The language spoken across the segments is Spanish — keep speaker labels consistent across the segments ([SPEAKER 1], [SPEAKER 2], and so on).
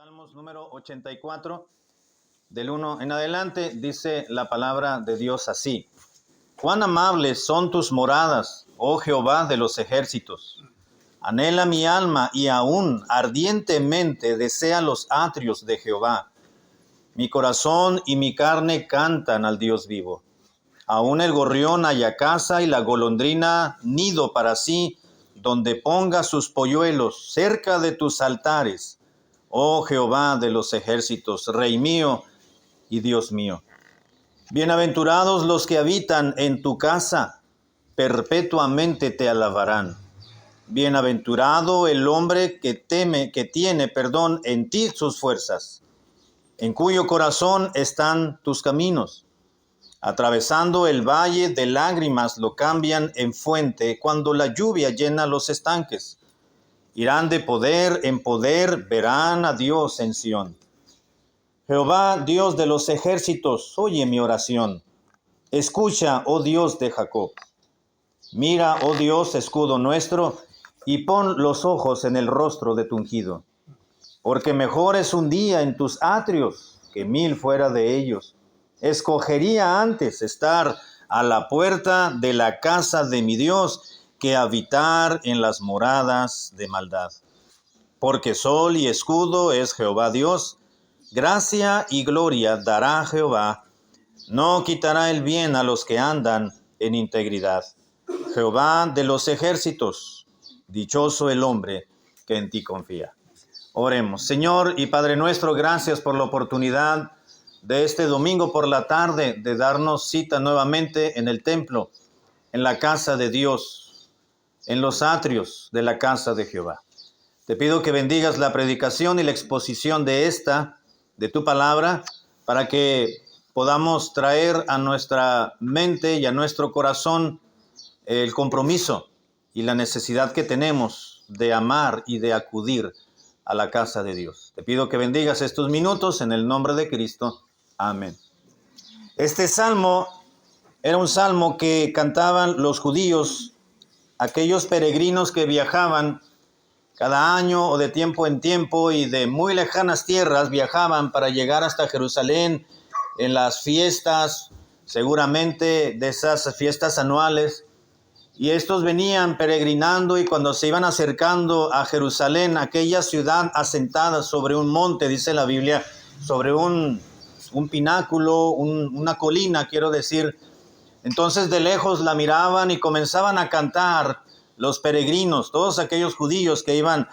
[SPEAKER 1] Salmos número 84, del 1 en adelante, dice la palabra de Dios así: Cuán amables son tus moradas, oh Jehová de los ejércitos. Anhela mi alma y aún ardientemente desea los atrios de Jehová. Mi corazón y mi carne cantan al Dios vivo. Aún el gorrión halla casa y la golondrina nido para sí, donde ponga sus polluelos cerca de tus altares. Oh Jehová de los ejércitos, Rey mío y Dios mío. Bienaventurados los que habitan en tu casa, perpetuamente te alabarán. Bienaventurado el hombre que tiene en ti sus fuerzas, en cuyo corazón están tus caminos. Atravesando el valle de lágrimas lo cambian en fuente cuando la lluvia llena los estanques. Irán de poder en poder, verán a Dios en Sión. Jehová, Dios de los ejércitos, oye mi oración. Escucha, oh Dios de Jacob. Mira, oh Dios, escudo nuestro, y pon los ojos en el rostro de tu ungido. Porque mejor es un día en tus atrios que 1000 fuera de ellos. Escogería antes estar a la puerta de la casa de mi Dios que habitar en las moradas de maldad. Porque sol y escudo es Jehová Dios, gracia y gloria dará Jehová, no quitará el bien a los que andan en integridad. Jehová de los ejércitos, dichoso el hombre que en ti confía. Oremos. Señor y Padre nuestro, gracias por la oportunidad de este domingo por la tarde de darnos cita nuevamente en el templo, en la casa de Dios, en los atrios de la casa de Jehová. Te pido que bendigas la predicación y la exposición de tu palabra, para que podamos traer a nuestra mente y a nuestro corazón el compromiso y la necesidad que tenemos de amar y de acudir a la casa de Dios. Te pido que bendigas estos minutos en el nombre de Cristo. Amén. Este salmo era un salmo que cantaban los judíos, aquellos peregrinos que viajaban cada año o de tiempo en tiempo y de muy lejanas tierras viajaban para llegar hasta Jerusalén en las fiestas, seguramente de esas fiestas anuales. Y estos venían peregrinando, y cuando se iban acercando a Jerusalén, aquella ciudad asentada sobre un monte, dice la Biblia, sobre un pináculo, una colina, quiero decir. Entonces de lejos la miraban y comenzaban a cantar los peregrinos, todos aquellos judíos que iban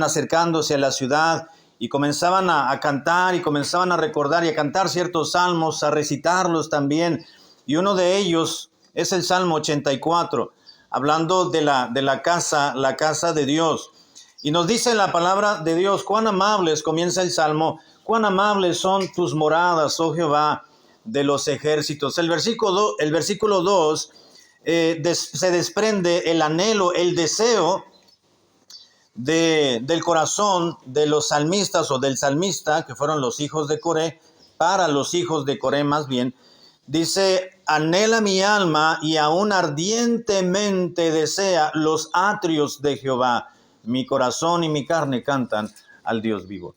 [SPEAKER 1] acercándose a la ciudad, y comenzaban a cantar y comenzaban a recordar y a cantar ciertos salmos, a recitarlos también. Y uno de ellos es el Salmo 84, hablando de la casa de Dios. Y nos dice la palabra de Dios, cuán amables, comienza el Salmo, cuán amables son tus moradas, oh Jehová de los ejércitos. El versículo 2 se desprende el anhelo, el deseo del corazón de los salmistas o del salmista, que fueron los hijos de Coré, para los hijos de Coré más bien. Dice, anhela mi alma y aún ardientemente desea los atrios de Jehová. Mi corazón y mi carne cantan al Dios vivo.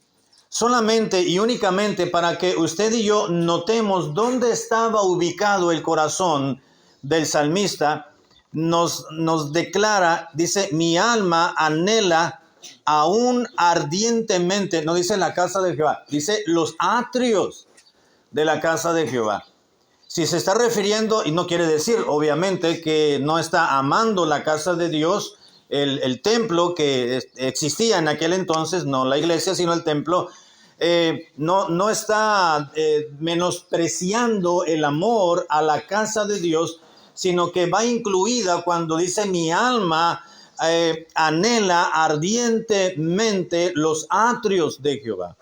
[SPEAKER 1] Solamente y únicamente para que usted y yo notemos dónde estaba ubicado el corazón del salmista, nos declara, dice, mi alma anhela aún ardientemente, no dice la casa de Jehová, dice los atrios de la casa de Jehová. Si se está refiriendo, y no quiere decir obviamente que no está amando la casa de Dios, el templo que existía en aquel entonces, no la iglesia, sino el templo, no está menospreciando el amor a la casa de Dios, sino que va incluida cuando dice mi alma anhela ardientemente los atrios de Jehová.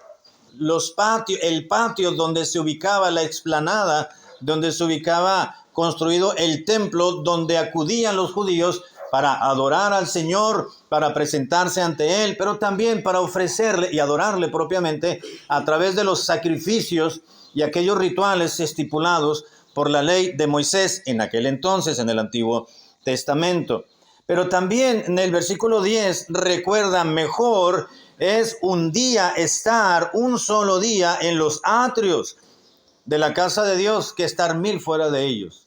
[SPEAKER 1] El patio donde se ubicaba la explanada, donde se ubicaba construido el templo, donde acudían los judíos para adorar al Señor, para presentarse ante Él, pero también para ofrecerle y adorarle propiamente a través de los sacrificios y aquellos rituales estipulados por la ley de Moisés en aquel entonces, en el Antiguo Testamento. Pero también en el versículo 10 recuerda mejor es un día estar un solo día en los atrios de la casa de Dios que estar 1000 fuera de ellos.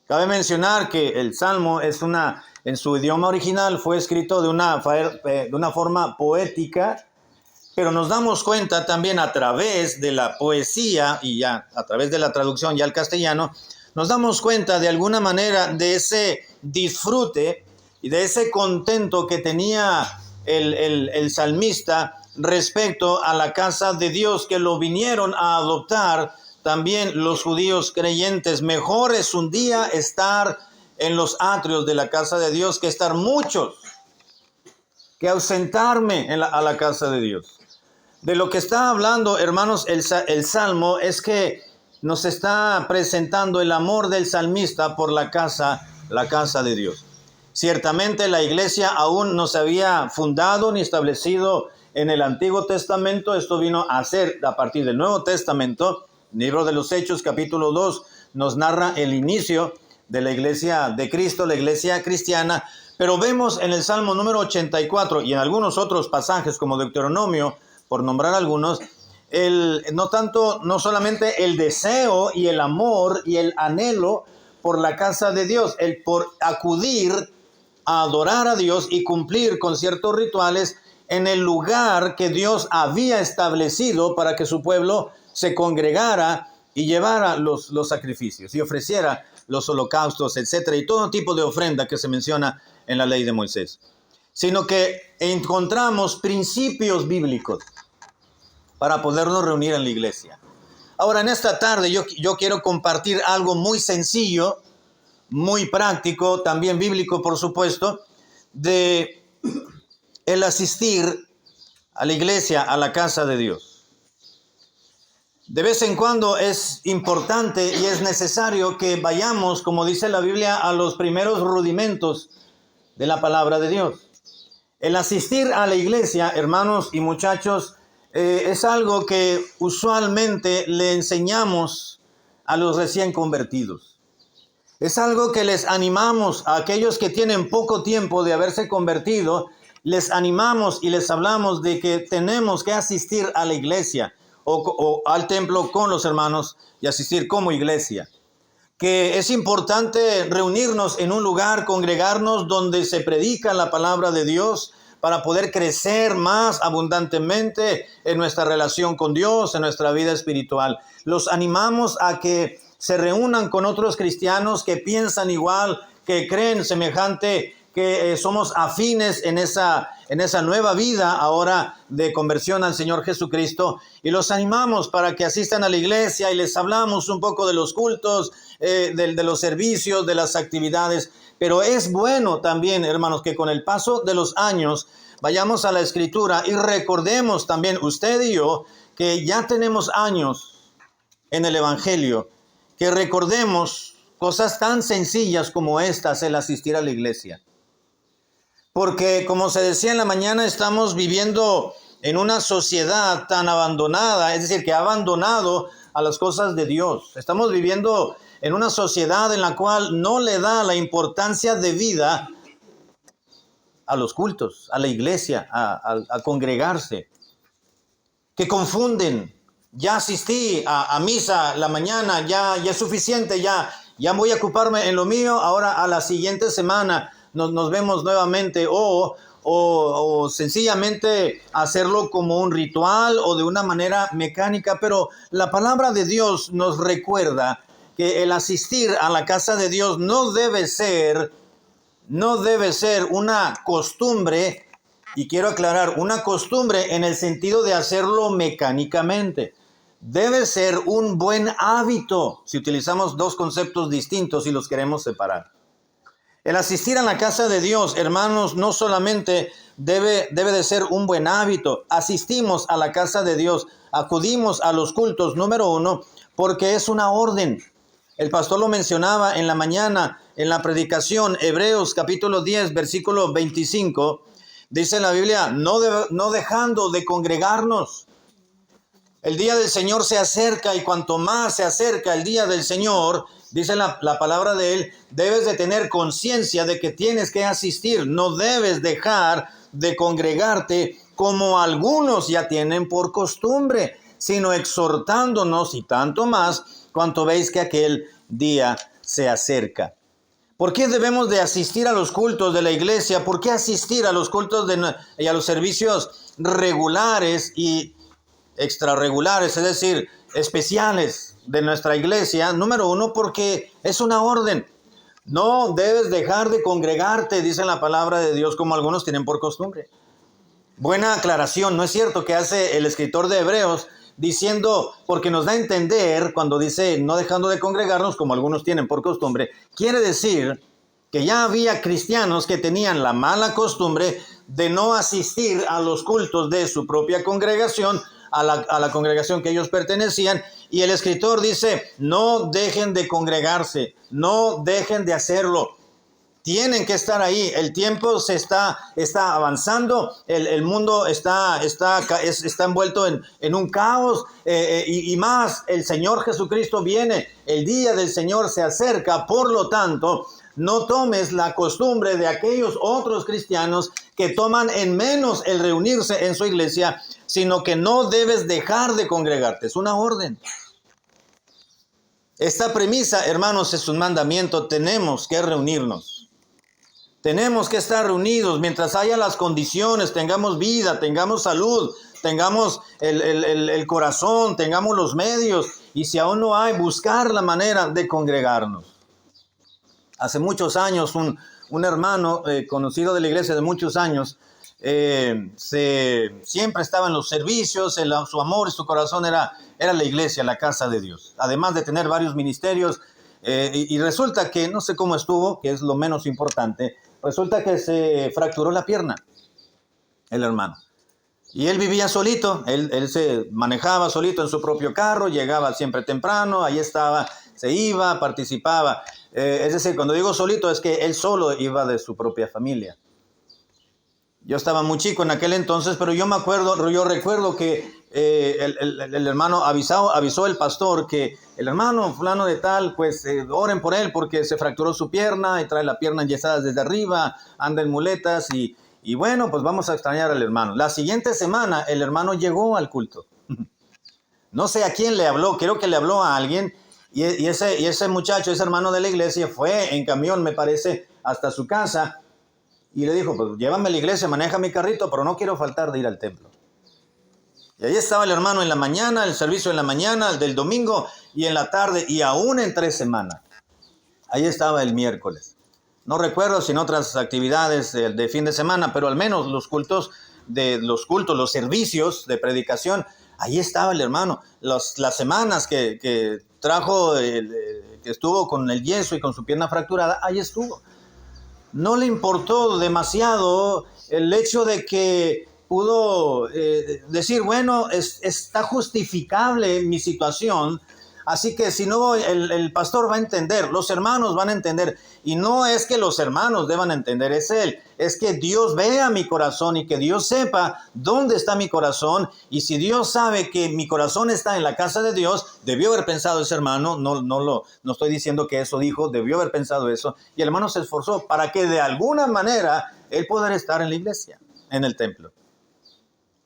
[SPEAKER 1] Cabe mencionar que el Salmo en su idioma original fue escrito de una forma poética, pero nos damos cuenta también a través de la poesía y ya a través de la traducción ya al castellano, nos damos cuenta de alguna manera de ese disfrute y de ese contento que tenía el salmista respecto a la casa de Dios, que lo vinieron a adoptar también los judíos creyentes. Mejor es un día estar en los atrios de la casa de Dios que estar muchos, que ausentarme a la casa de Dios. De lo que está hablando, hermanos, el Salmo es que nos está presentando el amor del salmista por la casa de Dios. Ciertamente la iglesia aún no se había fundado ni establecido en el Antiguo Testamento. Esto vino a ser a partir del Nuevo Testamento. Libro de los Hechos, capítulo 2, nos narra el inicio de la iglesia de Cristo, la iglesia cristiana. Pero vemos en el Salmo número 84 y en algunos otros pasajes como Deuteronomio, por nombrar algunos, no solamente el deseo y el amor y el anhelo por la casa de Dios, el por acudir a adorar a Dios y cumplir con ciertos rituales en el lugar que Dios había establecido para que su pueblo se congregara y llevara los sacrificios y ofreciera los holocaustos, etcétera, y todo tipo de ofrenda que se menciona en la ley de Moisés, sino que encontramos principios bíblicos para podernos reunir en la iglesia. Ahora, en esta tarde yo quiero compartir algo muy sencillo, muy práctico, también bíblico, por supuesto, de el asistir a la iglesia, a la casa de Dios. De vez en cuando es importante y es necesario que vayamos, como dice la Biblia, a los primeros rudimentos de la palabra de Dios. El asistir a la iglesia, hermanos y muchachos, es algo que usualmente le enseñamos a los recién convertidos. Es algo que les animamos a aquellos que tienen poco tiempo de haberse convertido, les animamos y les hablamos de que tenemos que asistir a la iglesia o al templo con los hermanos y asistir como iglesia. Que es importante reunirnos en un lugar, congregarnos donde se predica la palabra de Dios para poder crecer más abundantemente en nuestra relación con Dios, en nuestra vida espiritual. Los animamos a que se reúnan con otros cristianos que piensan igual, que creen semejante, que somos afines en esa nueva vida ahora de conversión al Señor Jesucristo, y los animamos para que asistan a la iglesia y les hablamos un poco de los cultos, de los servicios, de las actividades. Pero es bueno también, hermanos, que con el paso de los años vayamos a la Escritura y recordemos también usted y yo que ya tenemos años en el Evangelio, que recordemos cosas tan sencillas como estas, el asistir a la iglesia. Porque, como se decía en la mañana, estamos viviendo en una sociedad tan abandonada, es decir, que ha abandonado a las cosas de Dios. Estamos viviendo en una sociedad en la cual no le da la importancia de vida a los cultos, a la iglesia, a congregarse, que confunden. Ya asistí a misa la mañana, ya es suficiente, ya voy a ocuparme en lo mío, ahora a la siguiente semana nos vemos nuevamente, o sencillamente hacerlo como un ritual o de una manera mecánica. Pero la palabra de Dios nos recuerda que el asistir a la casa de Dios no debe ser una costumbre, y quiero aclarar, una costumbre en el sentido de hacerlo mecánicamente. Debe ser un buen hábito, si utilizamos dos conceptos distintos y los queremos separar. El asistir a la casa de Dios, hermanos, no solamente debe de ser un buen hábito. Asistimos a la casa de Dios, acudimos a los cultos, número uno, porque es una orden. El pastor lo mencionaba en la mañana, en la predicación, Hebreos capítulo 10, versículo 25, dice la Biblia, no dejando de congregarnos. El día del Señor se acerca, y cuanto más se acerca el día del Señor, dice la palabra de Él, debes de tener conciencia de que tienes que asistir. No debes dejar de congregarte como algunos ya tienen por costumbre, sino exhortándonos, y tanto más, cuanto veis que aquel día se acerca. ¿Por qué debemos de asistir a los cultos de la iglesia? ¿Por qué asistir a los cultos y a los servicios regulares y extrarregulares, es decir, especiales de nuestra iglesia? Número uno, porque es una orden. No debes dejar de congregarte, dice la palabra de Dios, como algunos tienen por costumbre. Buena aclaración, ¿no es cierto que hace el escritor de Hebreos diciendo, porque nos da a entender cuando dice no dejando de congregarnos como algunos tienen por costumbre, quiere decir que ya había cristianos que tenían la mala costumbre de no asistir a los cultos de su propia congregación, a la congregación que ellos pertenecían, y el escritor dice, no dejen de congregarse, no dejen de hacerlo. Tienen que estar ahí. El tiempo está avanzando. El mundo está envuelto en un caos. Y más, el Señor Jesucristo viene. El día del Señor se acerca. Por lo tanto, no tomes la costumbre de aquellos otros cristianos que toman en menos el reunirse en su iglesia, sino que no debes dejar de congregarte. Es una orden. Esta premisa, hermanos, es un mandamiento. Tenemos que reunirnos. Tenemos que estar reunidos mientras haya las condiciones, tengamos vida, tengamos salud, tengamos el corazón, tengamos los medios. Y si aún no hay, buscar la manera de congregarnos. Hace muchos años, un hermano conocido de la iglesia de muchos años, siempre estaba en los servicios, su amor y su corazón era la iglesia, la casa de Dios. Además de tener varios ministerios, y resulta que, no sé cómo estuvo, que es lo menos importante, resulta que se fracturó la pierna, el hermano. Y él vivía solito, él se manejaba solito en su propio carro, llegaba siempre temprano, ahí estaba, se iba, participaba. Es decir, cuando digo solito es que él solo iba de su propia familia. Yo estaba muy chico en aquel entonces, pero yo recuerdo que el hermano avisó el pastor que el hermano fulano de tal, pues oren por él porque se fracturó su pierna y trae la pierna enyesada desde arriba, anda en muletas y bueno, pues vamos a extrañar al hermano. La siguiente semana el hermano llegó al culto. No sé a quién le habló, creo que le habló a alguien y ese muchacho, ese hermano de la iglesia fue en camión, me parece, hasta su casa. Y le dijo, pues llévame a la iglesia, maneja mi carrito, pero no quiero faltar de ir al templo. Y ahí estaba el hermano en la mañana, el servicio en la mañana, el del domingo y en la tarde, y aún en 3 semanas. Ahí estaba el miércoles. No recuerdo si en otras actividades de fin de semana, pero al menos los servicios de predicación, ahí estaba el hermano. Las semanas que trajo, que estuvo con el yeso y con su pierna fracturada, ahí estuvo. No le importó demasiado el hecho de que pudo decir, bueno, está justificable mi situación, así que si no, el pastor va a entender, los hermanos van a entender, y no es que los hermanos deban entender, es él, es que Dios vea mi corazón y que Dios sepa dónde está mi corazón, y si Dios sabe que mi corazón está en la casa de Dios, debió haber pensado ese hermano, no estoy diciendo que eso dijo, debió haber pensado eso, y el hermano se esforzó para que de alguna manera él pudiera estar en la iglesia, en el templo.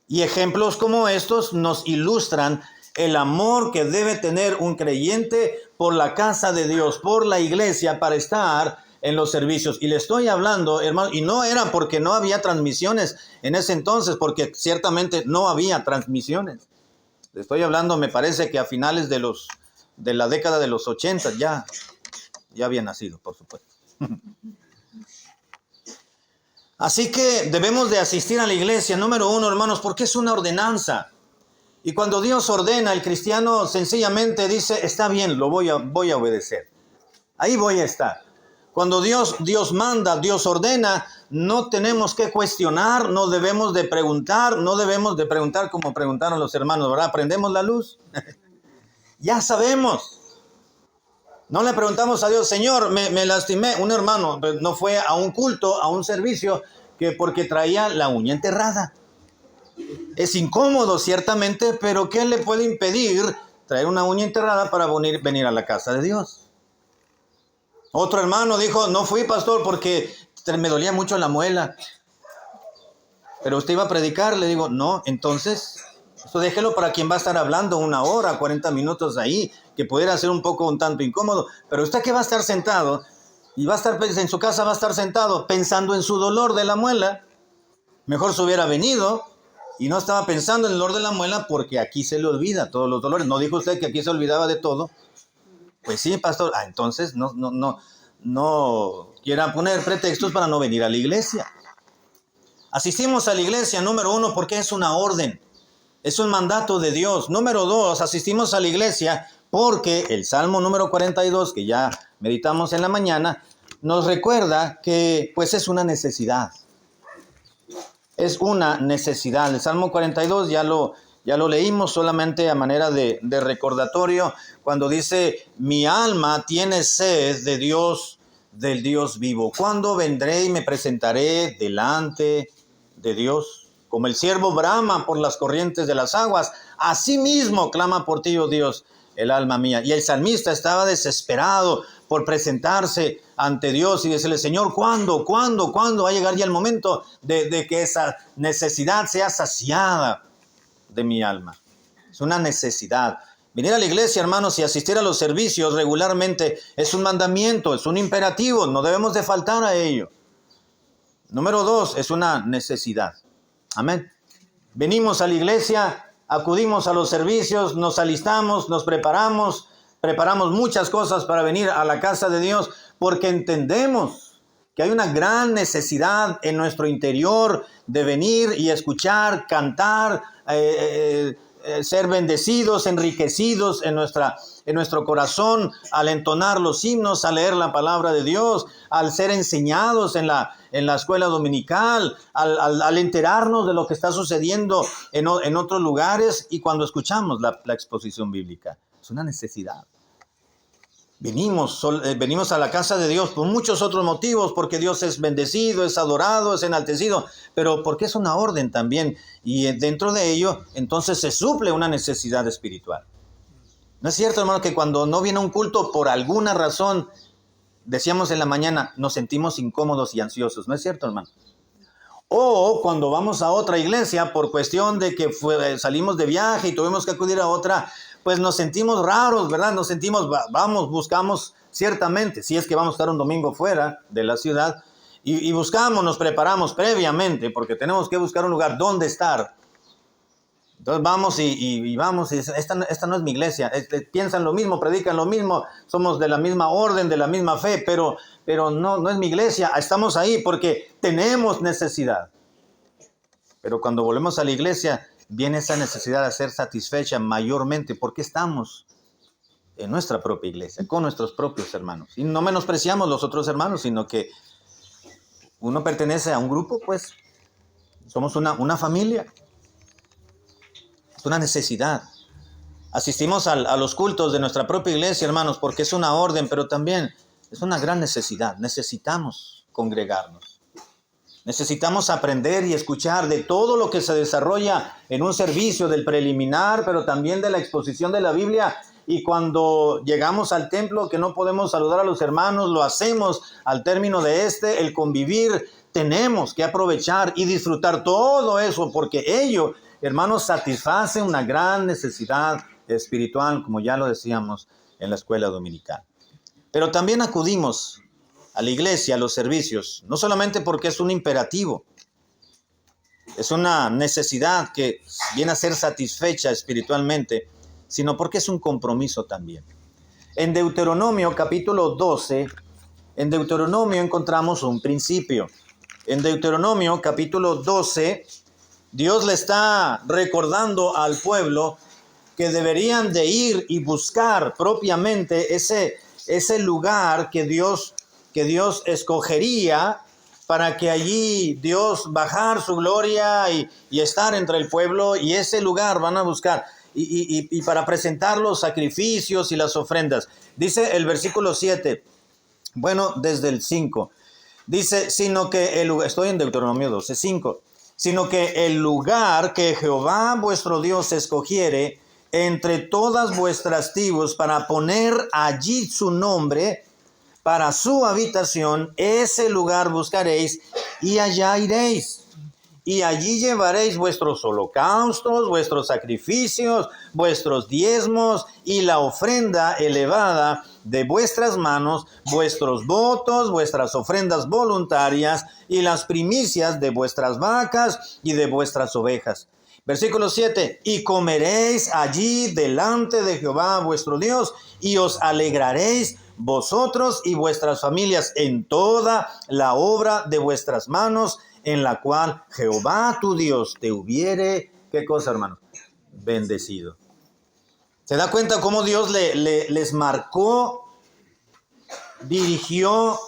[SPEAKER 1] Y ejemplos como estos nos ilustran el amor que debe tener un creyente por la casa de Dios, por la iglesia, para estar en los servicios. Y le estoy hablando, hermano, y no era porque no había transmisiones en ese entonces, porque ciertamente no había transmisiones. Le estoy hablando, me parece que a finales de la década de los 80 ya había nacido, por supuesto. Así que debemos de asistir a la iglesia, número 1, hermanos, porque es una ordenanza. Y cuando Dios ordena, el cristiano sencillamente dice, está bien, lo voy a obedecer. Ahí voy a estar. Cuando Dios manda, Dios ordena, no tenemos que cuestionar, no debemos de preguntar como preguntaron los hermanos, ¿verdad? ¿Prendemos la luz? Ya sabemos. No le preguntamos a Dios, Señor, me lastimé. Un hermano no fue a un culto, a un servicio, porque traía la uña enterrada. Es incómodo, ciertamente, pero ¿qué le puede impedir traer una uña enterrada para venir a la casa de Dios? Otro hermano dijo, no fui, pastor, porque me dolía mucho la muela. Pero usted iba a predicar, le digo, no, entonces, eso déjelo para quien va a estar hablando 1 hora, 40 minutos ahí, que pudiera ser un tanto incómodo. Pero usted que va a estar sentado, y va a estar en su casa, va a estar sentado pensando en su dolor de la muela, mejor se hubiera venido y no estaba pensando en el dolor de la muela, porque aquí se le olvida todos los dolores. ¿No dijo usted que aquí se olvidaba de todo? Pues sí, pastor. Entonces no quiera poner pretextos para no venir a la iglesia. Asistimos a la iglesia, número 1, porque es una orden. Es un mandato de Dios. Número 2, asistimos a la iglesia porque el Salmo número 42, que ya meditamos en la mañana, nos recuerda que pues es una necesidad. Es una necesidad. El Salmo 42 ya lo leímos solamente a manera de recordatorio, cuando dice, mi alma tiene sed de Dios, del Dios vivo. ¿Cuándo vendré y me presentaré delante de Dios? Como el siervo brama por las corrientes de las aguas, así mismo clama por ti, oh Dios, el alma mía. Y el salmista estaba desesperado por presentarse ante Dios y decirle, Señor, ¿cuándo va a llegar ya el momento de que esa necesidad sea saciada de mi alma? Es una necesidad. Venir a la iglesia, hermanos, y asistir a los servicios regularmente es un mandamiento, es un imperativo, no debemos de faltar a ello. Número 2, es una necesidad. Amén. Venimos a la iglesia, acudimos a los servicios, nos alistamos, nos preparamos muchas cosas para venir a la casa de Dios, porque entendemos que hay una gran necesidad en nuestro interior de venir y escuchar, cantar, ser bendecidos, enriquecidos en nuestro corazón al entonar los himnos, al leer la palabra de Dios, al ser enseñados en la escuela dominical, al enterarnos de lo que está sucediendo en otros lugares y cuando escuchamos la exposición bíblica. Es una necesidad. Venimos a la casa de Dios por muchos otros motivos, porque Dios es bendecido, es adorado, es enaltecido, pero porque es una orden también, y dentro de ello, entonces se suple una necesidad espiritual. ¿No es cierto, hermano, que cuando no viene un culto por alguna razón, decíamos en la mañana, nos sentimos incómodos y ansiosos? ¿No es cierto, hermano? O cuando vamos a otra iglesia por cuestión de que salimos de viaje y tuvimos que acudir a otra, pues nos sentimos raros, ¿verdad? Buscamos ciertamente, si es que vamos a estar un domingo fuera de la ciudad, y nos preparamos previamente, porque tenemos que buscar un lugar donde estar. Entonces vamos y esta no es mi iglesia, piensan lo mismo, predican lo mismo, somos de la misma orden, de la misma fe, pero no es mi iglesia. Estamos ahí porque tenemos necesidad. Pero cuando volvemos a la iglesia, viene esa necesidad de ser satisfecha mayormente porque estamos en nuestra propia iglesia, con nuestros propios hermanos. Y no menospreciamos los otros hermanos, sino que uno pertenece a un grupo, pues somos una familia. Es una necesidad. Asistimos a los cultos de nuestra propia iglesia, hermanos, porque es una orden, pero también es una gran necesidad. Necesitamos congregarnos. Necesitamos aprender y escuchar de todo lo que se desarrolla en un servicio, del preliminar, pero también de la exposición de la Biblia. Y cuando llegamos al templo, que no podemos saludar a los hermanos, lo hacemos al término de el convivir. Tenemos que aprovechar y disfrutar todo eso, porque ello, hermanos, satisface una gran necesidad espiritual, como ya lo decíamos en la escuela dominical. Pero también acudimos a la iglesia, a los servicios, no solamente porque es un imperativo, es una necesidad que viene a ser satisfecha espiritualmente, sino porque es un compromiso también. En Deuteronomio capítulo 12, en Deuteronomio encontramos un principio. En Deuteronomio capítulo 12, Dios le está recordando al pueblo que deberían de ir y buscar propiamente ese lugar que Dios escogería para que allí Dios bajar su gloria y estar entre el pueblo, y ese lugar van a buscar y para presentar los sacrificios y las ofrendas. Dice el versículo 7, bueno, desde el 5, dice, estoy en Deuteronomio 12, 5, sino que el lugar que Jehová vuestro Dios escogiere entre todas vuestras tribus para poner allí su nombre, para su habitación, ese lugar buscaréis y allá iréis. y allí llevaréis vuestros holocaustos, vuestros sacrificios, vuestros diezmos y la ofrenda elevada de vuestras manos, vuestros votos, vuestras ofrendas voluntarias y las primicias de vuestras vacas y de vuestras ovejas. Versículo 7, y comeréis allí delante de Jehová vuestro Dios, y os alegraréis vosotros y vuestras familias en toda la obra de vuestras manos, en la cual Jehová tu Dios te hubiere, ¿qué cosa, hermano? Bendecido. ¿Se da cuenta cómo Dios les marcó, dirigió,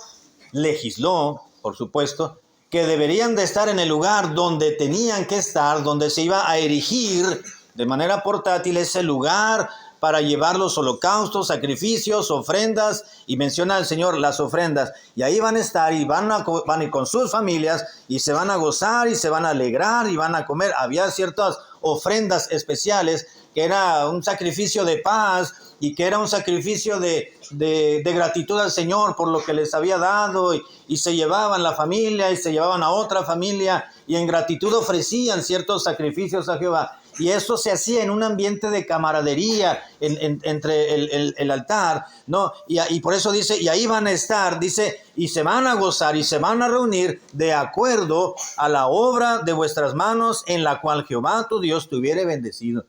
[SPEAKER 1] legisló, por supuesto, que deberían de estar en el lugar donde tenían que estar, donde se iba a erigir de manera portátil ese lugar para llevar los holocaustos, sacrificios, ofrendas, y menciona el Señor las ofrendas, y ahí van a estar y van a ir con sus familias y se van a gozar y se van a alegrar y van a comer. Había ciertas ofrendas especiales que era un sacrificio de paz y que era un sacrificio de gratitud al Señor por lo que les había dado, y se llevaban la familia y se llevaban a otra familia y en gratitud ofrecían ciertos sacrificios a Jehová. Y eso se hacía en un ambiente de camaradería entre el altar, ¿no? Y por eso dice, y ahí van a estar, dice, y se van a gozar y se van a reunir de acuerdo a la obra de vuestras manos, en la cual Jehová tu Dios te hubiere bendecido.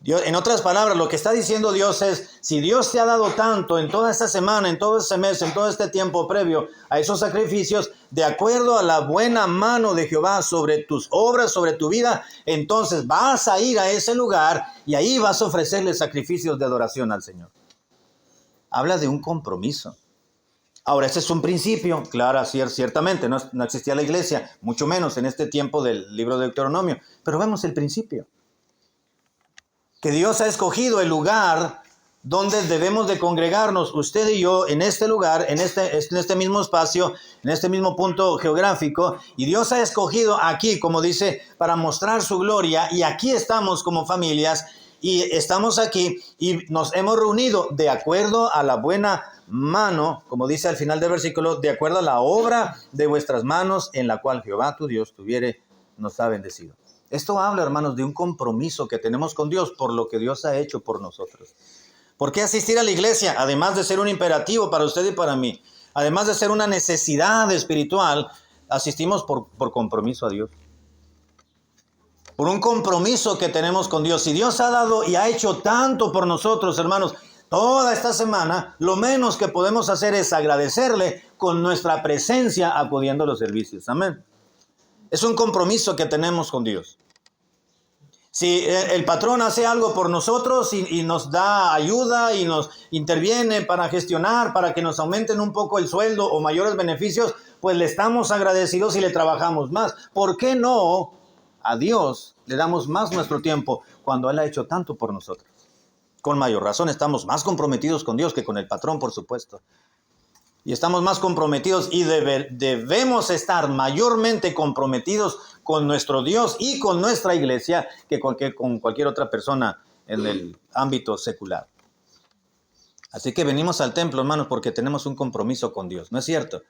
[SPEAKER 1] Dios, en otras palabras, lo que está diciendo Dios es, si Dios te ha dado tanto en toda esta semana, en todo este mes, en todo este tiempo previo a esos sacrificios, de acuerdo a la buena mano de Jehová sobre tus obras, sobre tu vida, entonces vas a ir a ese lugar y ahí vas a ofrecerle sacrificios de adoración al Señor. Habla de un compromiso. Ahora, ese es un principio, claro, ciertamente, no existía la iglesia, mucho menos en este tiempo del libro de Deuteronomio, pero vemos el principio. Que Dios ha escogido el lugar donde debemos de congregarnos, usted y yo, en este lugar, en este mismo espacio, en este mismo punto geográfico, y Dios ha escogido aquí, como dice, para mostrar su gloria, y aquí estamos como familias, y estamos aquí, y nos hemos reunido de acuerdo a la buena mano, como dice al final del versículo, de acuerdo a la obra de vuestras manos, en la cual Jehová tu Dios nos ha bendecido. Esto habla, hermanos, de un compromiso que tenemos con Dios por lo que Dios ha hecho por nosotros. ¿Por qué asistir a la iglesia? Además de ser un imperativo para usted y para mí, además de ser una necesidad espiritual, asistimos por compromiso a Dios. Por un compromiso que tenemos con Dios. Si Dios ha dado y ha hecho tanto por nosotros, hermanos, toda esta semana, lo menos que podemos hacer es agradecerle con nuestra presencia acudiendo a los servicios. Amén. Es un compromiso que tenemos con Dios. Si el patrón hace algo por nosotros y nos da ayuda y nos interviene para gestionar, para que nos aumenten un poco el sueldo o mayores beneficios, pues le estamos agradecidos y le trabajamos más. ¿Por qué no a Dios le damos más nuestro tiempo cuando Él ha hecho tanto por nosotros? Con mayor razón estamos más comprometidos con Dios que con el patrón, por supuesto. Y estamos más comprometidos y debemos estar mayormente comprometidos con nuestro Dios y con nuestra iglesia que con cualquier otra persona en el ámbito secular. Así que venimos al templo, hermanos, porque tenemos un compromiso con Dios, ¿no es cierto?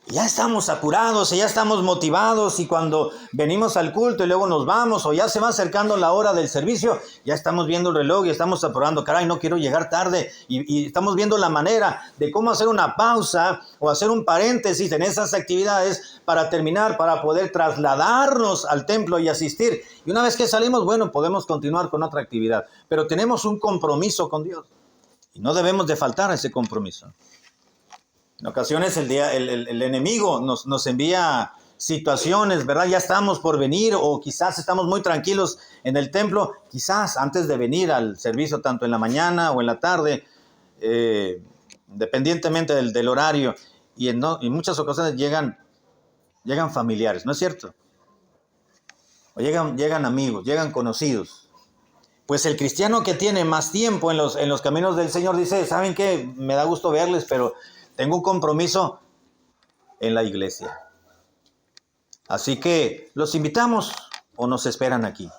[SPEAKER 1] Ya estamos apurados y ya estamos motivados, y cuando venimos al culto y luego nos vamos o ya se va acercando la hora del servicio, ya estamos viendo el reloj y estamos apurando, caray, no quiero llegar tarde, y estamos viendo la manera de cómo hacer una pausa o hacer un paréntesis en esas actividades para terminar, para poder trasladarnos al templo y asistir. Y una vez que salimos, bueno, podemos continuar con otra actividad, pero tenemos un compromiso con Dios y no debemos de faltar a ese compromiso. En ocasiones el enemigo nos envía situaciones, ¿verdad? Ya estamos por venir, o quizás estamos muy tranquilos en el templo, quizás antes de venir al servicio, tanto en la mañana o en la tarde, independientemente del horario, y en muchas ocasiones llegan familiares, ¿no es cierto? O llegan amigos, llegan conocidos. Pues el cristiano que tiene más tiempo en los caminos del Señor dice, ¿saben qué? Me da gusto verles, pero tengo un compromiso en la iglesia. Así que los invitamos, o nos esperan aquí,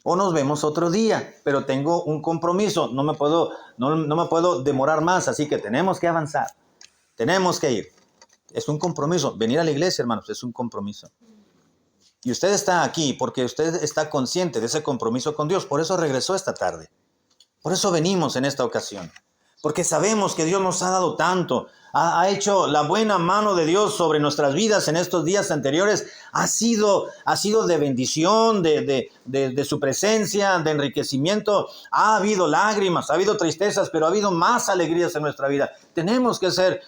[SPEAKER 1] o nos vemos otro día, pero tengo un compromiso, no me puedo demorar más, así que tenemos que avanzar, tenemos que ir. Es un compromiso, venir a la iglesia, hermanos, es un compromiso. Y usted está aquí porque usted está consciente de ese compromiso con Dios. Por eso regresó esta tarde. Por eso venimos en esta ocasión. Porque sabemos que Dios nos ha dado tanto. Ha hecho la buena mano de Dios sobre nuestras vidas en estos días anteriores. Ha sido de bendición, de su presencia, de enriquecimiento. Ha habido lágrimas, ha habido tristezas, pero ha habido más alegrías en nuestra vida. Tenemos que ser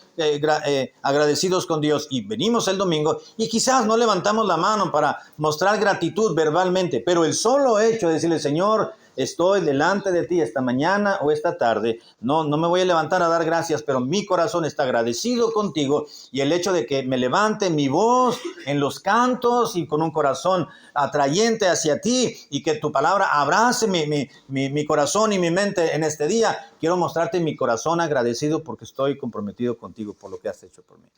[SPEAKER 1] agradecidos con Dios. Y venimos el domingo y quizás no levantamos la mano para mostrar gratitud verbalmente, pero el solo hecho de decirle, Señor, estoy delante de ti esta mañana o esta tarde. No me voy a levantar a dar gracias, pero mi corazón está agradecido contigo. Y el hecho de que me levante mi voz en los cantos y con un corazón atrayente hacia ti y que tu palabra abrace mi corazón y mi mente en este día, quiero mostrarte mi corazón agradecido porque estoy comprometido contigo por lo que has hecho por mí.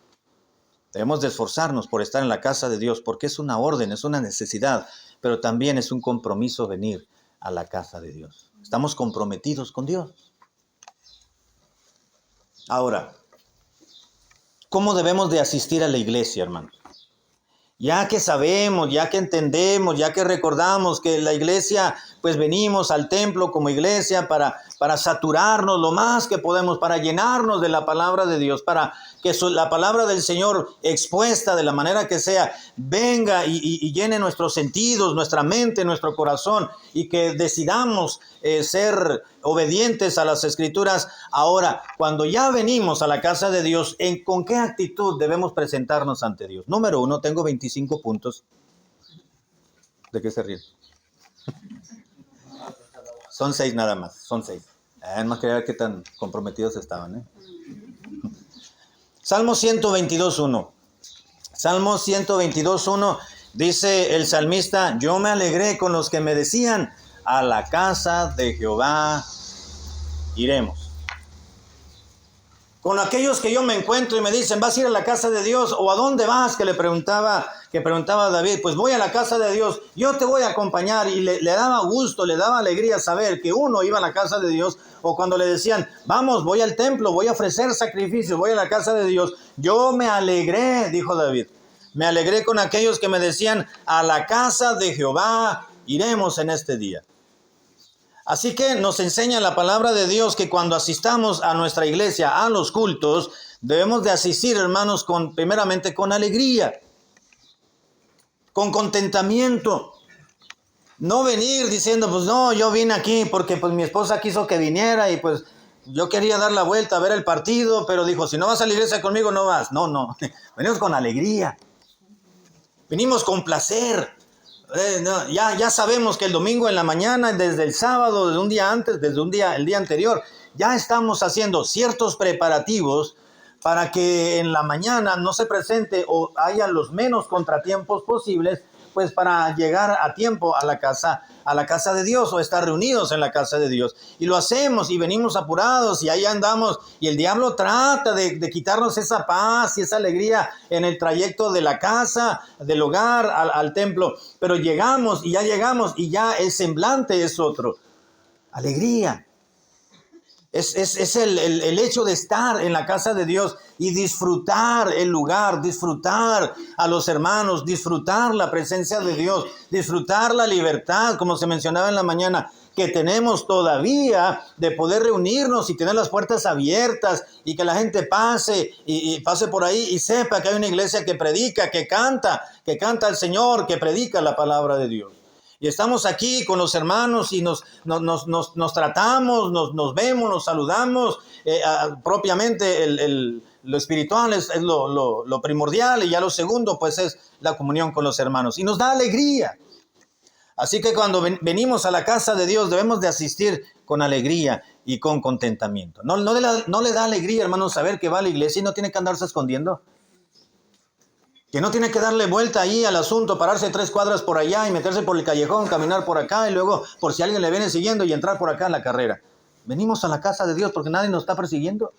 [SPEAKER 1] Debemos de esforzarnos por estar en la casa de Dios porque es una orden, es una necesidad, pero también es un compromiso venir a la casa de Dios. Estamos comprometidos con Dios. Ahora, ¿cómo debemos de asistir a la iglesia, hermanos? Ya que sabemos, ya que entendemos, ya que recordamos que la iglesia, pues venimos al templo como iglesia para saturarnos lo más que podemos, para llenarnos de la palabra de Dios, para que la palabra del Señor expuesta de la manera que sea, venga y llene nuestros sentidos, nuestra mente, nuestro corazón, y que decidamos ser obedientes a las Escrituras. Ahora, cuando ya venimos a la casa de Dios, ¿con qué actitud debemos presentarnos ante Dios? Número 1, tengo 25 puntos. ¿De qué se ríen? Son 6 nada más, son 6. Más quería ver qué tan comprometidos estaban, Salmo 122.1. Salmo 122.1 dice el salmista, yo me alegré con los que me decían, a la casa de Jehová iremos. Con aquellos que yo me encuentro y me dicen, ¿vas a ir a la casa de Dios? ¿O a dónde vas? Que preguntaba David. Pues voy a la casa de Dios, yo te voy a acompañar. Y le daba gusto, le daba alegría saber que uno iba a la casa de Dios. O cuando le decían, vamos, voy al templo, voy a ofrecer sacrificios, voy a la casa de Dios. Yo me alegré, dijo David. Me alegré con aquellos que me decían, a la casa de Jehová iremos en este día. Así que nos enseña la palabra de Dios que cuando asistamos a nuestra iglesia, a los cultos, debemos de asistir, hermanos, primeramente con alegría, con contentamiento. No venir diciendo, pues no, yo vine aquí porque pues mi esposa quiso que viniera y pues yo quería dar la vuelta a ver el partido, pero dijo, si no vas a la iglesia conmigo, no vas. No, venimos con alegría, venimos con placer. Ya sabemos que el domingo en la mañana, desde el sábado, desde un día antes, el día anterior, ya estamos haciendo ciertos preparativos para que en la mañana no se presente o haya los menos contratiempos posibles, pues para llegar a tiempo a la casa de Dios o estar reunidos en la casa de Dios. Y lo hacemos y venimos apurados y ahí andamos y el diablo trata de quitarnos esa paz y esa alegría en el trayecto de la casa, del hogar al templo. Pero llegamos y ya el semblante es otro. Alegría. Es el hecho de estar en la casa de Dios y disfrutar el lugar, disfrutar a los hermanos, disfrutar la presencia de Dios, disfrutar la libertad, como se mencionaba en la mañana, que tenemos todavía de poder reunirnos y tener las puertas abiertas y que la gente pase y pase por ahí y sepa que hay una iglesia que predica, que canta al Señor, que predica la palabra de Dios. Y estamos aquí con los hermanos y nos tratamos, nos vemos, nos saludamos. Propiamente lo espiritual es lo primordial y ya lo segundo pues es la comunión con los hermanos. Y nos da alegría. Así que cuando venimos a la casa de Dios debemos de asistir con alegría y con contentamiento. No le da alegría, hermanos, saber que va a la iglesia y no tiene que andarse escondiendo. Que no tiene que darle vuelta ahí al asunto, pararse 3 cuadras por allá y meterse por el callejón, caminar por acá y luego por si alguien le viene siguiendo y entrar por acá en la carrera. Venimos a la casa de Dios porque nadie nos está persiguiendo.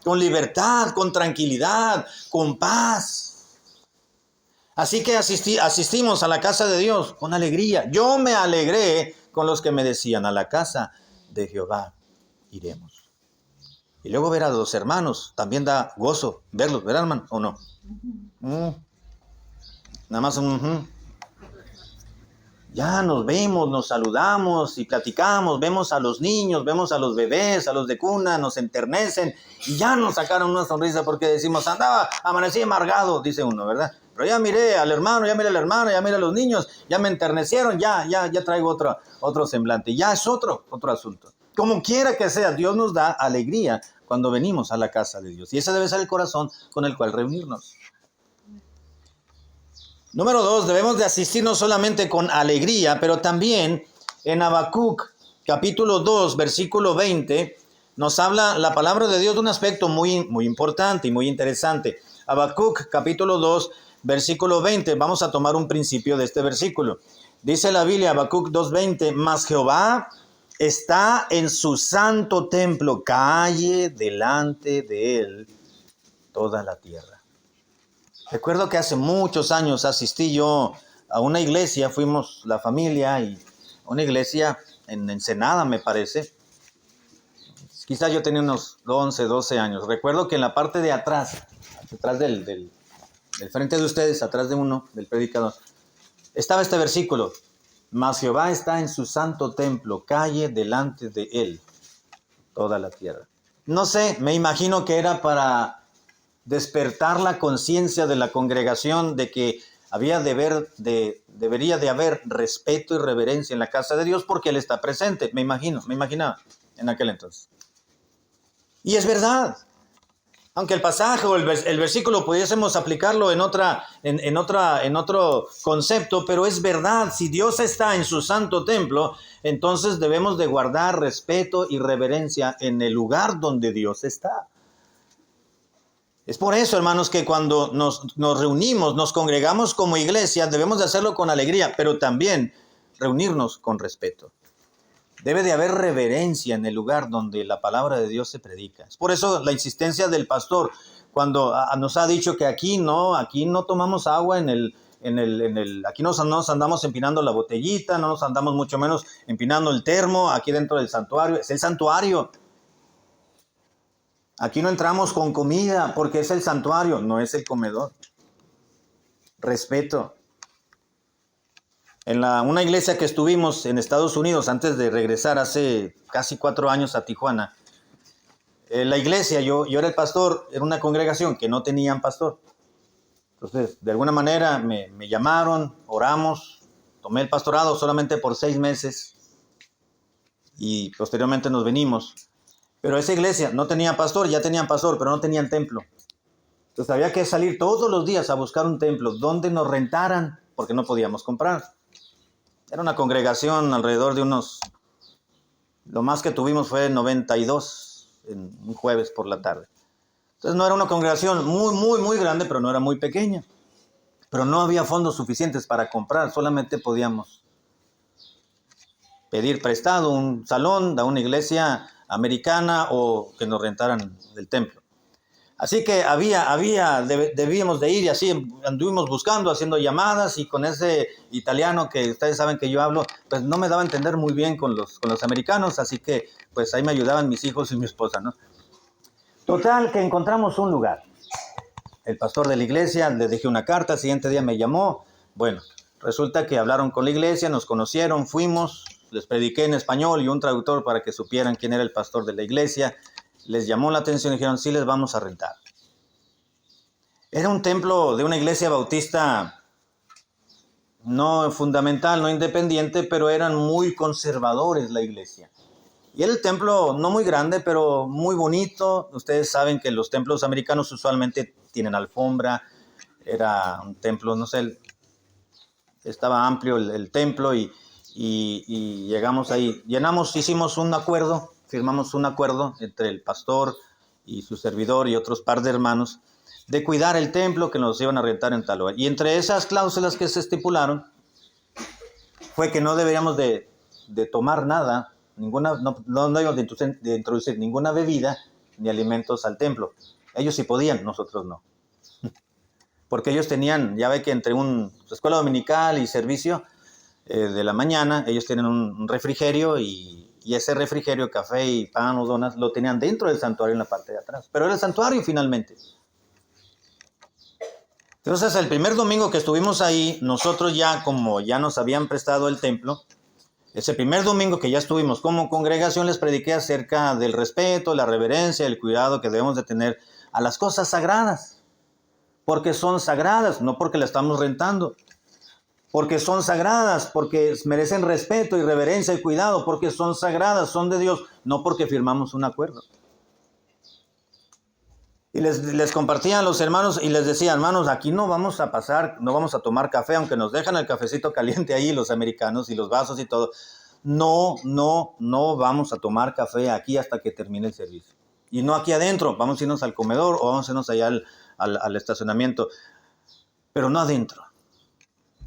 [SPEAKER 1] Con libertad, con tranquilidad, con paz. Así que asistimos a la casa de Dios con alegría. Yo me alegré con los que me decían, a la casa de Jehová iremos. Y luego ver a los hermanos también da gozo verlos, ¿verdad, hermano? ¿O no? Nada más Ya nos vemos, nos saludamos y platicamos, vemos a los niños, vemos a los bebés, a los de cuna, nos enternecen y ya nos sacaron una sonrisa porque decimos, amanecí amargado, dice uno, ¿verdad? Pero ya miré al hermano, ya miré a la hermana, ya miré a los niños, ya me enternecieron, ya traigo otro semblante, ya es otro asunto. Como quiera que sea, Dios nos da alegría cuando venimos a la casa de Dios y ese debe ser el corazón con el cual reunirnos. Número 2, debemos de asistir no solamente con alegría, pero también en Habacuc, capítulo 2, versículo 20, nos habla la palabra de Dios de un aspecto muy, muy importante y muy interesante. Habacuc, capítulo 2, versículo 20, vamos a tomar un principio de este versículo. Dice la Biblia, Habacuc 2:20, mas Jehová está en su santo templo, calle delante de él toda la tierra. Recuerdo que hace muchos años asistí yo a una iglesia, fuimos la familia y a una iglesia en Ensenada, me parece. Quizás yo tenía unos 11, 12 años. Recuerdo que en la parte de atrás del frente de ustedes, atrás de uno, del predicador, estaba este versículo. Mas Jehová está en su santo templo, calle delante de él toda la tierra. No sé, me imagino que era para despertar la conciencia de la congregación de que debería de haber respeto y reverencia en la casa de Dios porque Él está presente, me imaginaba en aquel entonces. Y es verdad, aunque el pasaje o el versículo pudiésemos aplicarlo en otro concepto, pero es verdad, si Dios está en su santo templo, entonces debemos de guardar respeto y reverencia en el lugar donde Dios está. Es por eso, hermanos, que cuando nos reunimos, nos congregamos como iglesia, debemos de hacerlo con alegría, pero también reunirnos con respeto. Debe de haber reverencia en el lugar donde la palabra de Dios se predica. Es por eso la insistencia del pastor, cuando nos ha dicho que aquí no tomamos agua aquí nos andamos empinando la botellita, no nos andamos mucho menos empinando el termo aquí dentro del santuario. Es el santuario. Aquí no entramos con comida porque es el santuario, no es el comedor. Respeto. En una iglesia que estuvimos en Estados Unidos antes de regresar hace casi 4 años a Tijuana, la iglesia, yo era el pastor, era una congregación que no tenían pastor. Entonces, de alguna manera me llamaron, oramos, tomé el pastorado solamente por 6 meses y posteriormente nos venimos. Pero esa iglesia no tenía pastor, ya tenían pastor, pero no tenían templo. Entonces había que salir todos los días a buscar un templo donde nos rentaran, porque no podíamos comprar. Era una congregación alrededor de lo más que tuvimos fue 92 en un jueves por la tarde. Entonces no era una congregación muy, muy, muy grande, pero no era muy pequeña. Pero no había fondos suficientes para comprar, solamente podíamos pedir prestado un salón de una iglesia americana o que nos rentaran del templo. Así que debíamos de ir y así anduvimos buscando, haciendo llamadas y con ese italiano que ustedes saben que yo hablo, pues no me daba a entender muy bien con los americanos, así que pues ahí me ayudaban mis hijos y mi esposa, ¿no? Total, que encontramos un lugar. El pastor de la iglesia, le dejé una carta, el siguiente día me llamó. Bueno, resulta que hablaron con la iglesia, nos conocieron, fuimos, les prediqué en español y un traductor para que supieran quién era el pastor de la iglesia. Les llamó la atención y dijeron, sí les vamos a rentar. Era un templo de una iglesia bautista no fundamental, no independiente, pero eran muy conservadores la iglesia. Y era el templo no muy grande, pero muy bonito. Ustedes saben que los templos americanos usualmente tienen alfombra. Era un templo, no sé, estaba amplio el templo y llegamos ahí. Hicimos un acuerdo, firmamos un acuerdo entre el pastor y su servidor y otros par de hermanos de cuidar el templo que nos iban a rentar en tal lugar. Y entre esas cláusulas que se estipularon fue que no deberíamos de tomar nada, no íbamos de introducir ninguna bebida ni alimentos al templo. Ellos sí podían, nosotros no. Porque ellos tenían, ya ve que entre escuela dominical y servicio de la mañana, ellos tienen un refrigerio y ese refrigerio, café y pan o donas, lo tenían dentro del santuario en la parte de atrás. Pero era el santuario finalmente. Entonces, el primer domingo que estuvimos ahí, nosotros ya, como ya nos habían prestado el templo, ese primer domingo que ya estuvimos como congregación, les prediqué acerca del respeto, la reverencia, el cuidado que debemos de tener a las cosas sagradas, porque son sagradas, no porque las estamos rentando, porque son sagradas, porque merecen respeto y reverencia y cuidado, porque son sagradas, son de Dios, no porque firmamos un acuerdo. Y les compartían a los hermanos y les decía, hermanos, aquí no vamos a pasar, no vamos a tomar café, aunque nos dejan el cafecito caliente ahí, los americanos, y los vasos y todo. No vamos a tomar café aquí hasta que termine el servicio. Y no aquí adentro, vamos a irnos al comedor o vamos a irnos allá al estacionamiento, pero no adentro.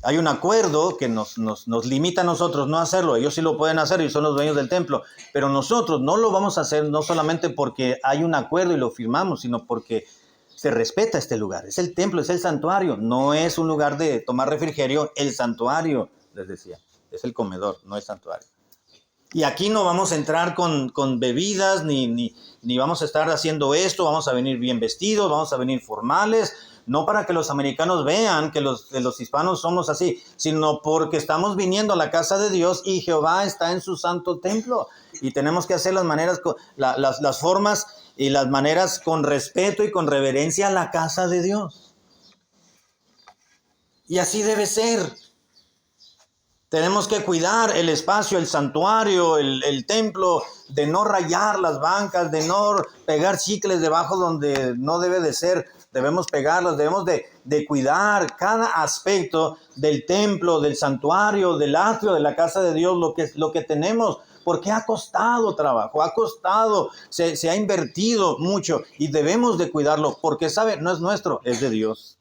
[SPEAKER 1] Hay un acuerdo que nos limita a nosotros no hacerlo. Ellos sí lo pueden hacer y son los dueños del templo. Pero nosotros no lo vamos a hacer no solamente porque hay un acuerdo y lo firmamos, sino porque se respeta este lugar. Es el templo, es el santuario. No es un lugar de tomar refrigerio. El santuario, les decía, es el comedor, no es santuario. Y aquí no vamos a entrar con bebidas, ni vamos a estar haciendo esto. Vamos a venir bien vestidos, vamos a venir formales. No para que los americanos vean que los hispanos somos así, sino porque estamos viniendo a la casa de Dios y Jehová está en su santo templo. Y tenemos que hacer las maneras, las formas y las maneras con respeto y con reverencia a la casa de Dios. Y así debe ser. Tenemos que cuidar el espacio, el santuario, el templo, de no rayar las bancas, de no pegar chicles debajo donde no debe de ser. Debemos pegarlos, debemos de cuidar cada aspecto del templo, del santuario, del atrio, de la casa de Dios, lo que tenemos, porque ha costado trabajo, ha costado, se ha invertido mucho y debemos de cuidarlo, porque sabe, no es nuestro, es de Dios,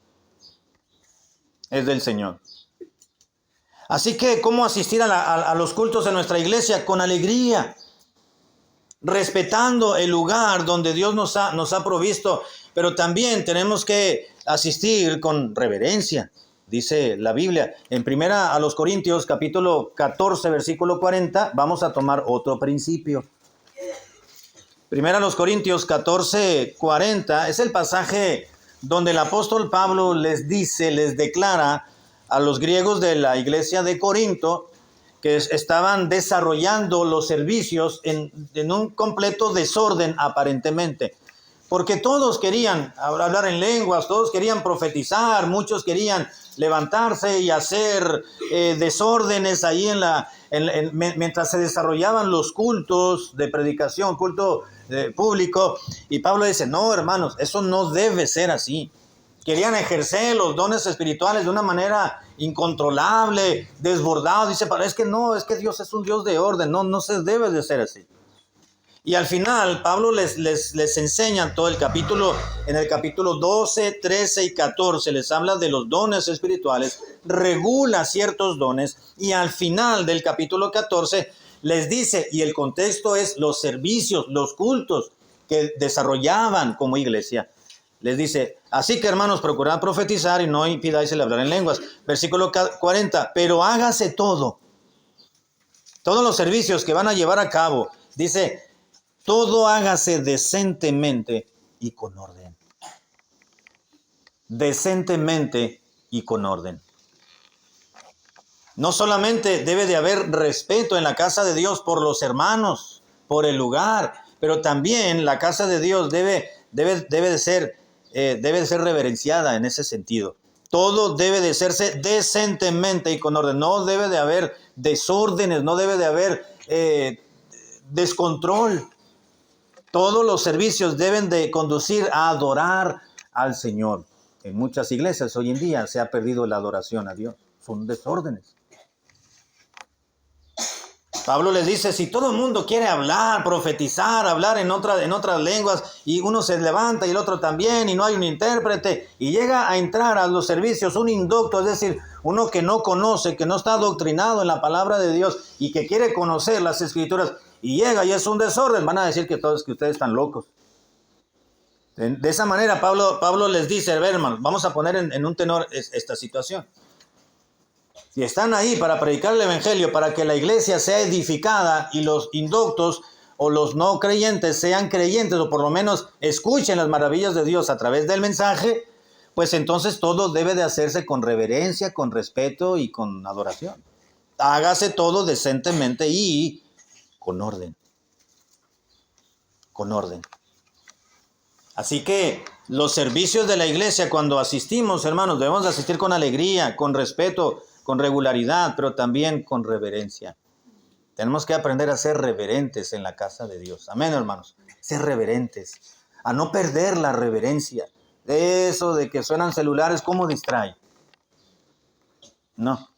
[SPEAKER 1] es del Señor. Así que, ¿cómo asistir a los cultos de nuestra iglesia? Con alegría, respetando el lugar donde Dios nos ha provisto, pero también tenemos que asistir con reverencia, dice la Biblia. En primera a los Corintios, capítulo 14, versículo 40, vamos a tomar otro principio. Primera a los Corintios 14, 40, es el pasaje donde el apóstol Pablo les declara a los griegos de la iglesia de Corinto que estaban desarrollando los servicios en un completo desorden aparentemente. Porque todos querían hablar en lenguas, todos querían profetizar, muchos querían levantarse y hacer desórdenes ahí mientras se desarrollaban los cultos de predicación, culto público. Y Pablo dice, no, hermanos, eso no debe ser así. Querían ejercer los dones espirituales de una manera incontrolable, desbordado. Dice, pero es que no, es que Dios es un Dios de orden, no se debe de ser así. Y al final, Pablo les enseña todo el capítulo, en el capítulo 12, 13 y 14, les habla de los dones espirituales, regula ciertos dones, y al final del capítulo 14 les dice, y el contexto es los servicios, los cultos que desarrollaban como iglesia. Les dice, así que hermanos, procurad profetizar y no impidáis el hablar en lenguas. Versículo 40, pero hágase todos los servicios que van a llevar a cabo, dice, todo hágase decentemente y con orden. Decentemente y con orden. No solamente debe de haber respeto en la casa de Dios por los hermanos, por el lugar, pero también la casa de Dios debe de ser reverenciada en ese sentido. Todo debe de hacerse decentemente y con orden. No debe de haber desórdenes, no debe de haber descontrol. Todos los servicios deben de conducir a adorar al Señor. En muchas iglesias hoy en día se ha perdido la adoración a Dios. Son desórdenes. Pablo les dice, si todo el mundo quiere hablar, profetizar, hablar en otras lenguas, y uno se levanta y el otro también, y no hay un intérprete, y llega a entrar a los servicios un indocto, es decir, uno que no conoce, que no está adoctrinado en la palabra de Dios, y que quiere conocer las Escrituras, y llega y es un desorden, van a decir que ustedes están locos. De esa manera Pablo les dice, a ver, hermanos, vamos a poner en un tenor esta situación. Si están ahí para predicar el evangelio, para que la iglesia sea edificada y los indoctos o los no creyentes sean creyentes o por lo menos escuchen las maravillas de Dios a través del mensaje, pues entonces todo debe de hacerse con reverencia, con respeto y con adoración. Hágase todo decentemente y con orden. Con orden. Así que los servicios de la iglesia, cuando asistimos, hermanos, debemos de asistir con alegría, con respeto, con regularidad, pero también con reverencia. Tenemos que aprender a ser reverentes en la casa de Dios. Amén, hermanos. Ser reverentes. A no perder la reverencia. Eso de que suenan celulares, ¿cómo distrae? No.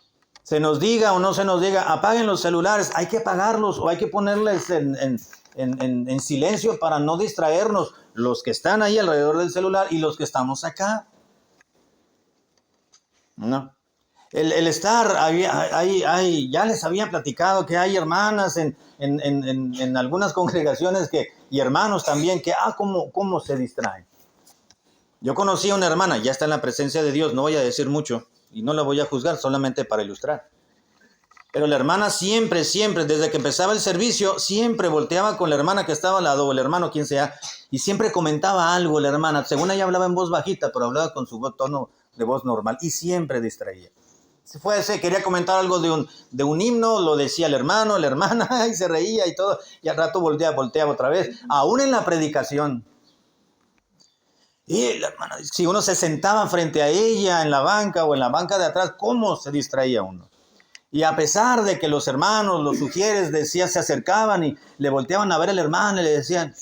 [SPEAKER 1] Se nos diga o no se nos diga, apaguen los celulares. Hay que apagarlos o hay que ponerles en silencio para no distraernos. Los que están ahí alrededor del celular y los que estamos acá. No. El estar, ya les había platicado que hay hermanas en algunas congregaciones y hermanos también que, cómo se distraen. Yo conocí a una hermana, ya está en la presencia de Dios, no voy a decir mucho y no la voy a juzgar, solamente para ilustrar. Pero la hermana siempre, desde que empezaba el servicio, siempre volteaba con la hermana que estaba al lado, o el hermano, quien sea, y siempre comentaba algo la hermana. Según ella hablaba en voz bajita, pero hablaba con su tono de voz normal y siempre distraía. Quería comentar algo de un himno, lo decía el hermano, la hermana, y se reía y todo, y al rato volteaba otra vez, aún en la predicación. Y la hermana, si uno se sentaba frente a ella en la banca o en la banca de atrás, ¿cómo se distraía uno? Y a pesar de que los hermanos, los sugieres, se acercaban y le volteaban a ver al hermano y le decían...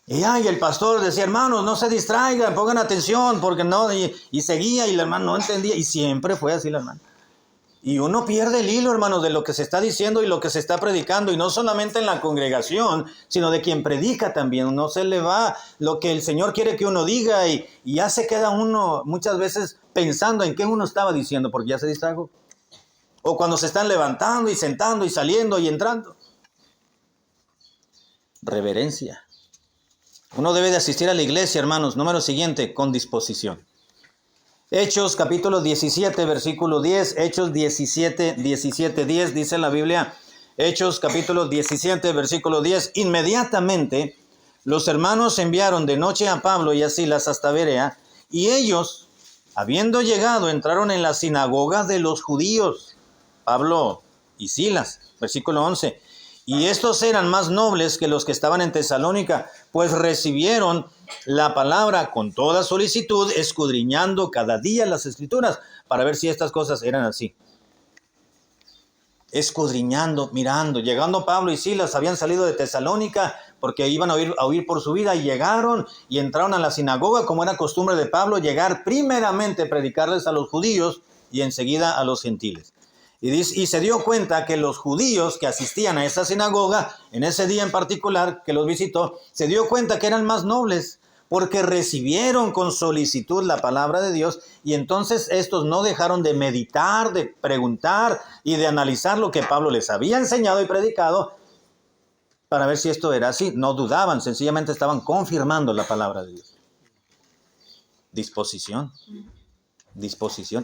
[SPEAKER 1] Y el pastor decía, hermanos, no se distraigan, pongan atención, porque no, y seguía, y el hermano no entendía, y siempre fue así la hermana. Y uno pierde el hilo, hermanos, de lo que se está diciendo y lo que se está predicando, y no solamente en la congregación, sino de quien predica también. No se le va lo que el Señor quiere que uno diga, y ya se queda uno muchas veces pensando en qué uno estaba diciendo, porque ya se distrajo. O cuando se están levantando y sentando y saliendo y entrando. Reverencia. Uno debe de asistir a la iglesia, hermanos. Número siguiente, con disposición. Hechos capítulo 17, versículo 10. Hechos 17, 10. Dice la Biblia. Hechos capítulo 17, versículo 10. Inmediatamente los hermanos enviaron de noche a Pablo y a Silas hasta Berea. Y ellos, habiendo llegado, entraron en la sinagoga de los judíos. Pablo y Silas. Versículo 11. Y estos eran más nobles que los que estaban en Tesalónica, pues recibieron la palabra con toda solicitud, escudriñando cada día las Escrituras, para ver si estas cosas eran así. Escudriñando, mirando. Llegando Pablo y Silas, habían salido de Tesalónica, porque iban a huir por su vida, y llegaron y entraron a la sinagoga, como era costumbre de Pablo, llegar primeramente a predicarles a los judíos y enseguida a los gentiles. Y se dio cuenta que los judíos que asistían a esa sinagoga, en ese día en particular que los visitó, se dio cuenta que eran más nobles, porque recibieron con solicitud la palabra de Dios, y entonces estos no dejaron de meditar, de preguntar y de analizar lo que Pablo les había enseñado y predicado, para ver si esto era así. No dudaban, sencillamente estaban confirmando la palabra de Dios. Disposición.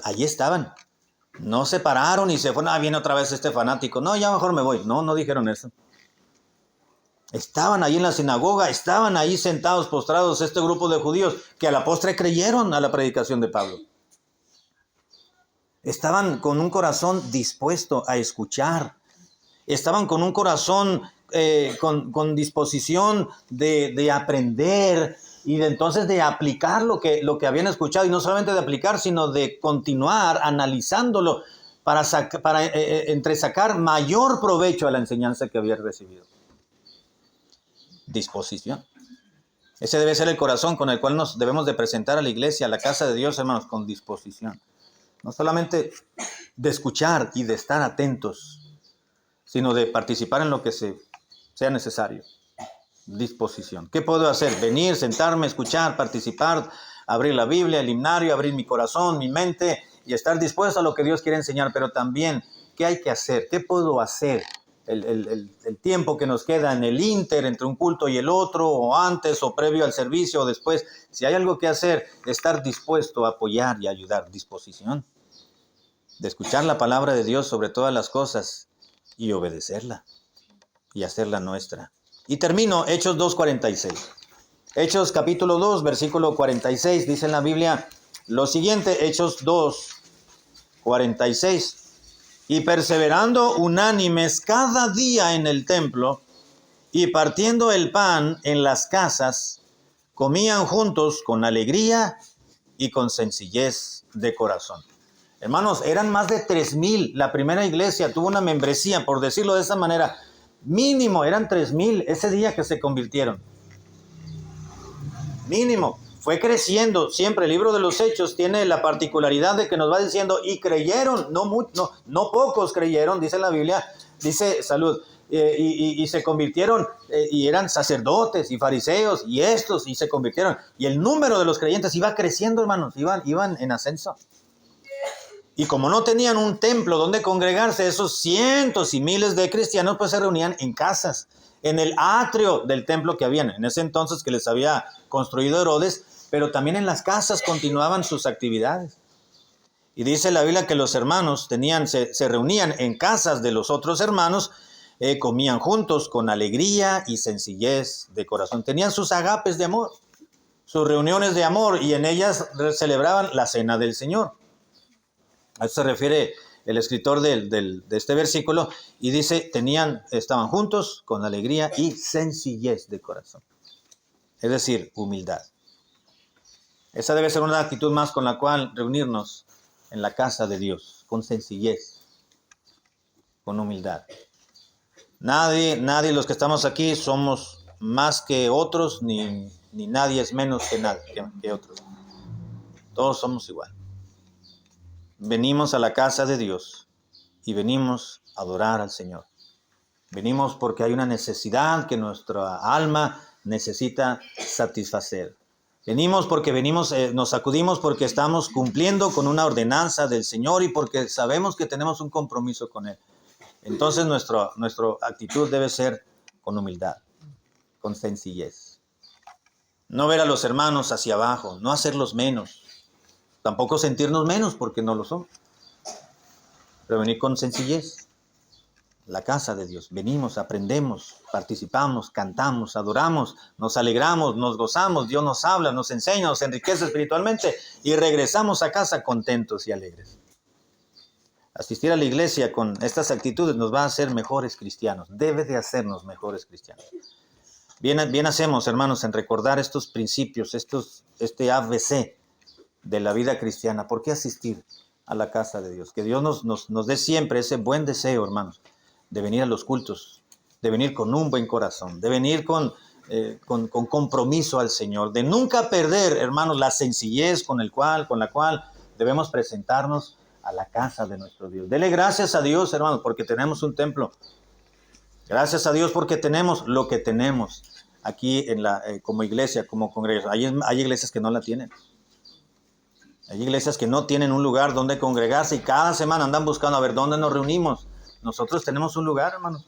[SPEAKER 1] Allí estaban. No se pararon y se fueron, viene otra vez este fanático. No, ya mejor me voy. No dijeron eso. Estaban ahí en la sinagoga, estaban ahí sentados, postrados, este grupo de judíos que a la postre creyeron a la predicación de Pablo. Estaban con un corazón dispuesto a escuchar. Estaban con un corazón con disposición de aprender y entonces de aplicar lo que habían escuchado, y no solamente de aplicar, sino de continuar analizándolo para entresacar mayor provecho a la enseñanza que habían recibido. Disposición. Ese debe ser el corazón con el cual nos debemos de presentar a la iglesia, a la casa de Dios, hermanos, con disposición. No solamente de escuchar y de estar atentos, sino de participar en lo que sea necesario. Disposición. ¿Qué puedo hacer? Venir, sentarme, escuchar, participar, abrir la Biblia, el himnario, abrir mi corazón, mi mente y estar dispuesto a lo que Dios quiere enseñar, pero también, ¿qué hay que hacer? ¿Qué puedo hacer? El tiempo que nos queda en el ínter, entre un culto y el otro, o antes, o previo al servicio, o después, si hay algo que hacer, estar dispuesto a apoyar y ayudar. Disposición. De escuchar la palabra de Dios sobre todas las cosas y obedecerla y hacerla nuestra. Y termino, Hechos 2:46. Hechos capítulo 2, versículo 46, dice en la Biblia lo siguiente, Hechos 2, 46. Y perseverando unánimes cada día en el templo, y partiendo el pan en las casas, comían juntos con alegría y con sencillez de corazón. Hermanos, eran más de 3,000. La primera iglesia tuvo una membresía, por decirlo de esa manera, mínimo eran 3,000 ese día que se convirtieron. Mínimo. Fue creciendo siempre. El libro de los Hechos tiene la particularidad de que nos va diciendo, y creyeron, no pocos creyeron, dice la Biblia, dice salud, y se convirtieron, y eran sacerdotes y fariseos, y se convirtieron. Y el número de los creyentes iba creciendo, hermanos, iban en ascenso. Y como no tenían un templo donde congregarse, esos cientos y miles de cristianos pues se reunían en casas, en el atrio del templo que habían, en ese entonces que les había construido Herodes, pero también en las casas continuaban sus actividades. Y dice la Biblia que los hermanos se reunían en casas de los otros hermanos, comían juntos con alegría y sencillez de corazón. Tenían sus agapes de amor, sus reuniones de amor, y en ellas celebraban la cena del Señor. A eso se refiere el escritor de este versículo, y dice, estaban juntos con alegría y sencillez de corazón. Es decir, humildad. Esa debe ser una actitud más con la cual reunirnos en la casa de Dios, con sencillez, con humildad. Nadie de los que estamos aquí somos más que otros, ni nadie es menos que otros. Todos somos igual. Venimos a la casa de Dios y venimos a adorar al Señor. Venimos porque hay una necesidad que nuestra alma necesita satisfacer. Venimos porque nos acudimos porque estamos cumpliendo con una ordenanza del Señor y porque sabemos que tenemos un compromiso con Él. Entonces nuestra actitud debe ser con humildad, con sencillez. No ver a los hermanos hacia abajo, no hacerlos menos. Tampoco sentirnos menos porque no lo son. Pero venir con sencillez. La casa de Dios. Venimos, aprendemos, participamos, cantamos, adoramos, nos alegramos, nos gozamos, Dios nos habla, nos enseña, nos enriquece espiritualmente y regresamos a casa contentos y alegres. Asistir a la iglesia con estas actitudes nos va a hacer mejores cristianos. Debe de hacernos mejores cristianos. Bien hacemos, hermanos, en recordar estos principios, este ABC de la vida cristiana. ¿Por qué asistir a la casa de Dios? Que Dios nos dé siempre ese buen deseo, hermanos, de venir a los cultos, de venir con un buen corazón, de venir con compromiso al Señor, de nunca perder, hermanos, la sencillez con la cual debemos presentarnos a la casa de nuestro Dios. Dele gracias a Dios, hermanos, porque tenemos un templo. Gracias a Dios porque tenemos lo que tenemos aquí como iglesia, como congregación. Hay iglesias que no la tienen. Hay iglesias que no tienen un lugar donde congregarse y cada semana andan buscando a ver dónde nos reunimos. Nosotros tenemos un lugar, hermanos.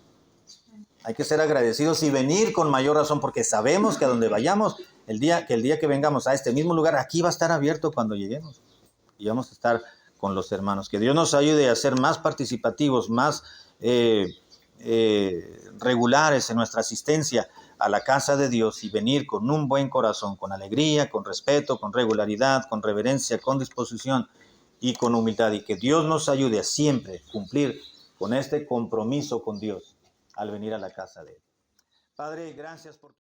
[SPEAKER 1] Hay que ser agradecidos y venir con mayor razón porque sabemos que a donde vayamos, el día que vengamos a este mismo lugar, aquí va a estar abierto cuando lleguemos. Y vamos a estar con los hermanos. Que Dios nos ayude a ser más participativos, más regulares en nuestra asistencia a la casa de Dios y venir con un buen corazón, con alegría, con respeto, con regularidad, con reverencia, con disposición y con humildad. Y que Dios nos ayude a siempre cumplir con este compromiso con Dios al venir a la casa de Él. Padre, gracias por